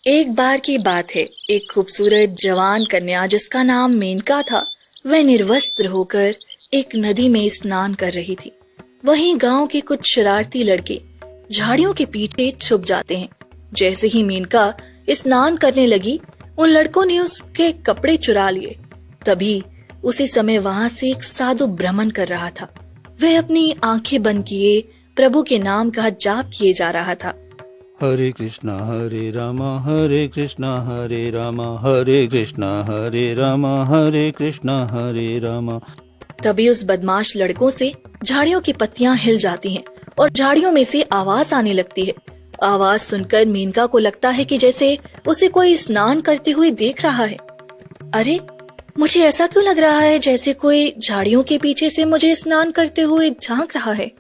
एक बार की बात है, एक खूबसूरत जवान कन्या जिसका नाम मेनका था, वह निर्वस्त्र होकर एक नदी में स्नान कर रही थी। वहीं गांव के कुछ शरारती लड़के झाड़ियों के पीछे छुप जाते हैं। जैसे ही मेनका स्नान करने लगी, उन लड़कों ने उसके कपड़े चुरा लिए। तभी उसी समय वहां से एक साधु भ्रमण कर रहा था। वह अपनी आंखें बंद किए प्रभु के नाम का जाप किए जा रहा था। हरे कृष्णा हरे रामा हरे कृष्णा हरे रामा हरे कृष्णा हरे रामा हरे कृष्णा हरे रामा। तभी उस बदमाश लड़कों से झाड़ियों की पत्तियां हिल जाती हैं और झाड़ियों में से आवाज आने लगती है। आवाज सुनकर मेनका को लगता है कि जैसे उसे कोई स्नान करते हुए देख रहा है। अरे, मुझे ऐसा क्यों लग रहा है जैसे कोई झाड़ियों के पीछे से मुझे स्नान करते हुए झांक रहा है।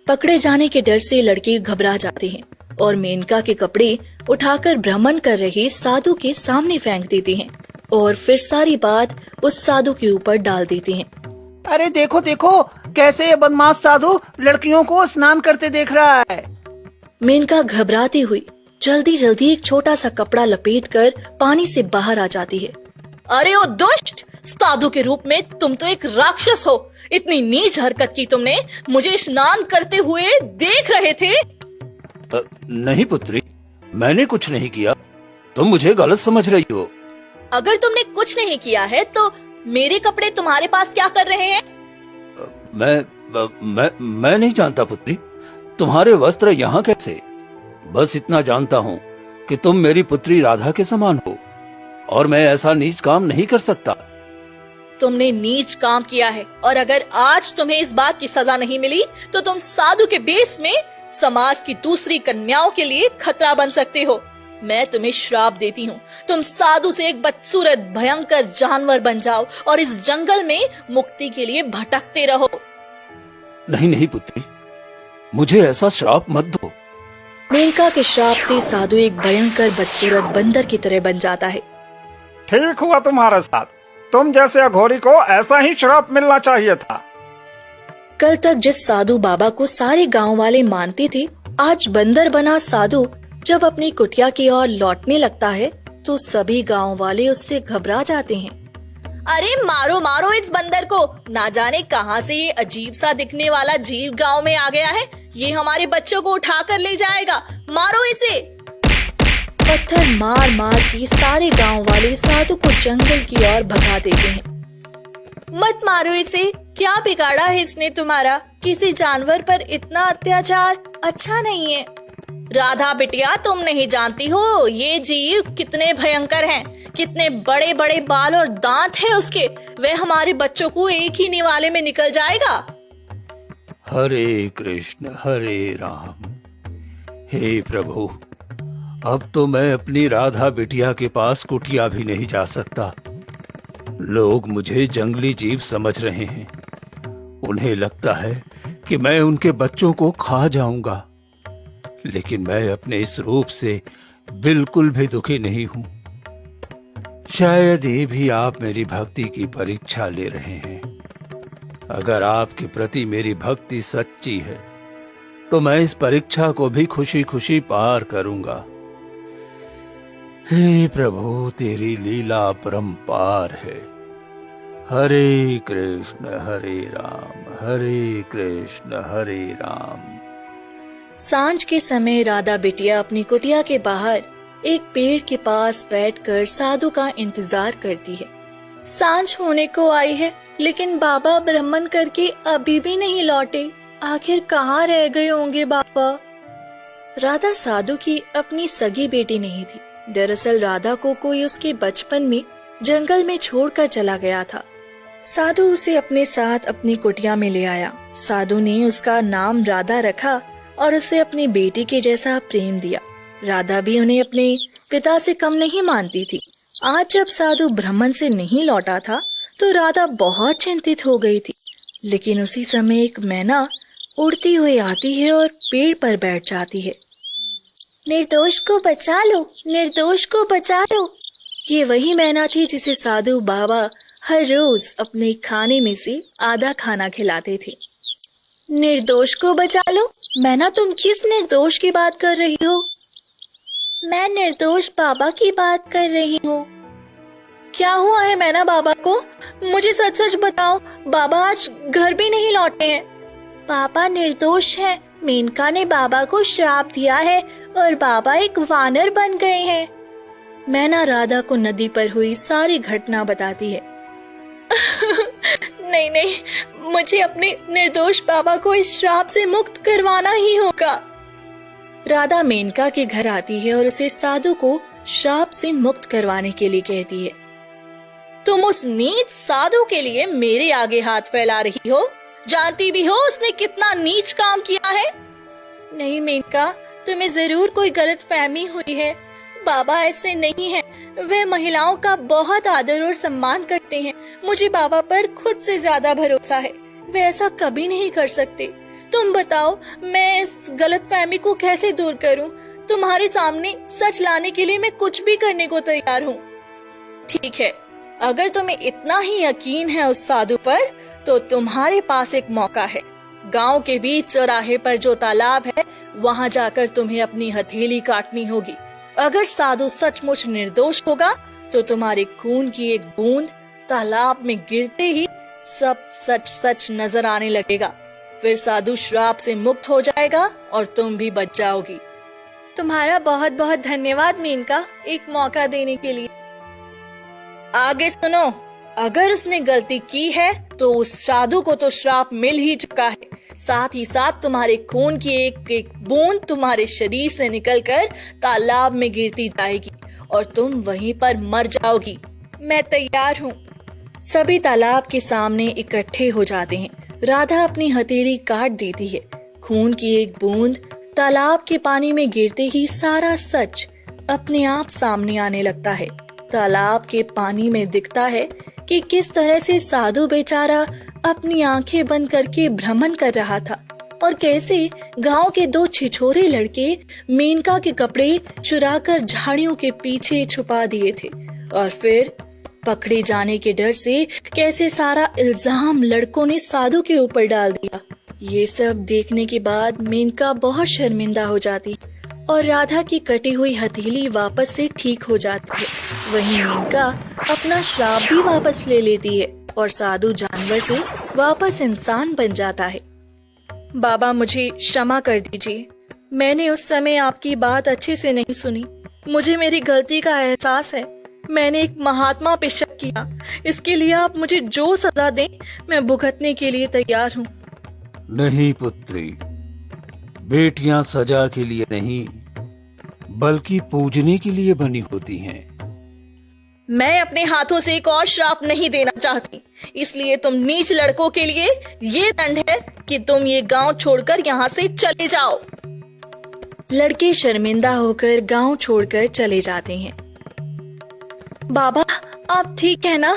पकड़े जाने के डर से लड़के घबरा जाते हैं और मेनका के कपड़े उठाकर भ्रमण कर रहे साधु के सामने फेंक देते हैं और फिर सारी बात उस साधु के ऊपर डाल देते हैं। अरे देखो देखो, कैसे ये बदमाश साधु लड़कियों को स्नान करते देख रहा है। मेनका घबराती हुई जल्दी जल्दी एक छोटा सा कपड़ा लपेटकर पानी से बाहर आ जाती है। अरे ओ दुष्ट, साधु के रूप में तुम तो एक राक्षस हो। इतनी नीच हरकत की तुमने, मुझे स्नान करते हुए देख रहे थे। नहीं पुत्री, मैंने कुछ नहीं किया, तुम मुझे गलत समझ रही हो। अगर तुमने कुछ नहीं किया है तो मेरे कपड़े तुम्हारे पास क्या कर रहे हैं? मैं नहीं जानता पुत्री, तुम्हारे वस्त्र यहाँ कैसे। बस इतना जानता हूँ कि तुम मेरी पुत्री राधा के समान हो और मैं ऐसा नीच काम नहीं कर सकता। तुमने नीच काम किया है और अगर आज तुम्हें इस बात की सजा नहीं मिली तो तुम साधु के बेस में समाज की दूसरी कन्याओं के लिए खतरा बन सकते हो। मैं तुम्हें श्राप देती हूँ, तुम साधु से एक बदसूरत भयंकर जानवर बन जाओ और इस जंगल में मुक्ति के लिए भटकते रहो। नहीं नहीं पुत्री, मुझे ऐसा श्राप मत दो। मेनका के श्राप से साधु एक भयंकर बदसूरत बंदर की तरह बन जाता है। ठीक हुआ तुम्हारे साथ, तुम जैसे अघोरी को ऐसा ही श्राप मिलना चाहिए था। कल तक जिस साधु बाबा को सारे गांव वाले मानते थे, आज बंदर बना साधु जब अपनी कुटिया की ओर लौटने लगता है तो सभी गांव वाले उससे घबरा जाते हैं। अरे मारो मारो इस बंदर को, ना जाने कहां से ये अजीब सा दिखने वाला जीव गांव में आ गया है। ये हमारे बच्चों को उठाकर ले जाएगा, मारो इसे। पत्थर मार मार के सारे गांव वाले साधु को जंगल की ओर भगा देते हैं। मत मारो इसे, क्या बिगाड़ा है इसने तुम्हारा? किसी जानवर पर इतना अत्याचार अच्छा नहीं है। राधा बिटिया, तुम नहीं जानती हो ये जीव कितने भयंकर हैं, कितने बड़े बड़े बाल और दांत हैं उसके। वह हमारे बच्चों को एक ही निवाले में निकल जाएगा। हरे कृष्ण हरे राम। हे प्रभु, अब तो मैं अपनी राधा बिटिया के पास कुटिया भी नहीं जा सकता। लोग मुझे जंगली जीव समझ रहे हैं। उन्हें लगता है कि मैं उनके बच्चों को खा जाऊंगा, लेकिन मैं अपने इस रूप से बिल्कुल भी दुखी नहीं हूं। शायद ये भी आप मेरी भक्ति की परीक्षा ले रहे हैं। अगर आपके प्रति मेरी भक्ति सच्ची है तो मैं इस परीक्षा को भी खुशी खुशी पार करूंगा। हे प्रभु, तेरी लीला परंपार है। हरे कृष्ण हरे कृष्ण हरे राम। सांझ के समय राधा बिटिया अपनी कुटिया के बाहर एक पेड़ के पास बैठकर साधु का इंतजार करती है। सांझ होने को आई है, लेकिन बाबा भ्रमण करके अभी भी नहीं लौटे। आखिर कहाँ रह गए होंगे बाबा? राधा साधु की अपनी सगी बेटी नहीं थी। दरअसल राधा को कोई उसके बचपन में जंगल में छोड़कर चला गया था। साधु उसे अपने साथ अपनी कुटिया में ले आया। साधु ने उसका नाम राधा रखा और उसे अपनी बेटी के जैसा प्रेम दिया। राधा भी उन्हें अपने पिता से कम नहीं मानती थी। आज जब साधु भ्रमण से नहीं लौटा था तो राधा बहुत चिंतित हो गई थी। लेकिन उसी समय एक मैना उड़ती हुई आती है और पेड़ पर बैठ जाती है। निर्दोष को बचा लो, निर्दोष को बचा लो। ये वही मैना थी जिसे साधु बाबा हर रोज अपने खाने में से आधा खाना खिलाते थे। निर्दोष को बचा लो? मैना, तुम किस निर्दोष की बात कर रही हो? मैं निर्दोष बाबा की बात कर रही हूँ। क्या हुआ है मैना बाबा को? मुझे सच सच बताओ, बाबा आज घर भी नहीं लौटे हैं। बाबा निर्दोष है। मेनका ने बाबा को श्राप दिया है और बाबा एक वानर बन गए हैं। मैना राधा को नदी पर हुई सारी घटना बताती है। नहीं नहीं, मुझे अपने निर्दोष बाबा को इस श्राप से मुक्त करवाना ही होगा। राधा मेनका के घर आती है और उसे साधु को श्राप से मुक्त करवाने के लिए कहती है। तुम उस नीच साधु के लिए मेरे आगे हाथ फैला रही हो? जानती भी हो उसने कितना नीच काम किया है। नहीं मेनका, तुम्हें जरूर कोई गलत फहमी हुई है। बाबा ऐसे नहीं है। वह महिलाओं का बहुत आदर और सम्मान करते हैं। मुझे बाबा पर खुद से ज्यादा भरोसा है। वे ऐसा कभी नहीं कर सकते। तुम बताओ, मैं इस गलत फहमी को कैसे दूर करूं? तुम्हारे सामने सच लाने के लिए मैं कुछ भी करने को तैयार हूँ। ठीक है, अगर तुम्हें इतना ही यकीन है उस साधु पर, तो तुम्हारे पास एक मौका है। गांव के बीच चौराहे पर जो तालाब है, वहां जाकर तुम्हें अपनी हथेली काटनी होगी। अगर साधु सचमुच निर्दोष होगा, तो तुम्हारे खून की एक बूंद तालाब में गिरते ही सब सच सच नजर आने लगेगा। फिर साधु श्राप से मुक्त हो जाएगा और तुम भी बच जाओगी। तुम्हारा बहुत बहुत धन्यवाद मेनका, एक मौका देने के लिए। आगे सुनो, अगर उसने गलती की है तो उस साधु को तो श्राप मिल ही चुका है। साथ ही साथ तुम्हारे खून की एक एक बूंद तुम्हारे शरीर से निकलकर तालाब में गिरती जाएगी और तुम वहीं पर मर जाओगी। मैं तैयार हूँ। सभी तालाब के सामने इकट्ठे हो जाते हैं। राधा अपनी हथेली काट देती है। खून की एक बूंद तालाब के पानी में गिरते ही सारा सच अपने आप सामने आने लगता है। तालाब के पानी में दिखता है कि किस तरह से साधु बेचारा अपनी आंखें बंद करके भ्रमण कर रहा था और कैसे गांव के दो छिछोरे लड़के मेनका के कपड़े चुराकर झाड़ियों के पीछे छुपा दिए थे और फिर पकड़े जाने के डर से कैसे सारा इल्जाम लड़कों ने साधु के ऊपर डाल दिया। ये सब देखने के बाद मेनका बहुत शर्मिंदा हो जाती और राधा की कटी हुई हथेली वापस से ठीक हो जाती है। वहीं मेनका अपना श्राप भी वापस ले लेती है और साधु जानवर से वापस इंसान बन जाता है। बाबा, मुझे क्षमा कर दीजिए। मैंने उस समय आपकी बात अच्छे से नहीं सुनी। मुझे मेरी गलती का एहसास है। मैंने एक महात्मा पे शक किया। इसके लिए आप मुझे जो सजा दें, मैं भुगतने के लिए तैयार हूँ। नहीं पुत्री, बेटियां सजा के लिए नहीं बल्कि पूजने के लिए बनी होती हैं। मैं अपने हाथों से एक और श्राप नहीं देना चाहती, इसलिए तुम नीच लड़कों के लिए ये दंड है कि तुम ये गांव छोड़कर यहाँ से चले जाओ। लड़के शर्मिंदा होकर गांव छोड़कर चले जाते हैं। बाबा, आप ठीक है ना?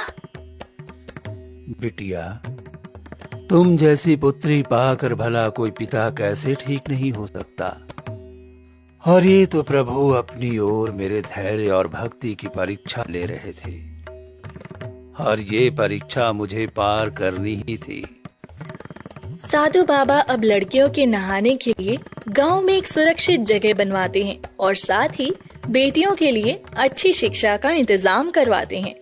बिटिया, तुम जैसी पुत्री पाकर भला कोई पिता कैसे ठीक नहीं हो सकता। और ये तो प्रभु अपनी ओर मेरे धैर्य और भक्ति की परीक्षा ले रहे थे और ये परीक्षा मुझे पार करनी ही थी। साधु बाबा अब लड़कियों के नहाने के लिए गांव में एक सुरक्षित जगह बनवाते हैं और साथ ही बेटियों के लिए अच्छी शिक्षा का इंतजाम करवाते हैं।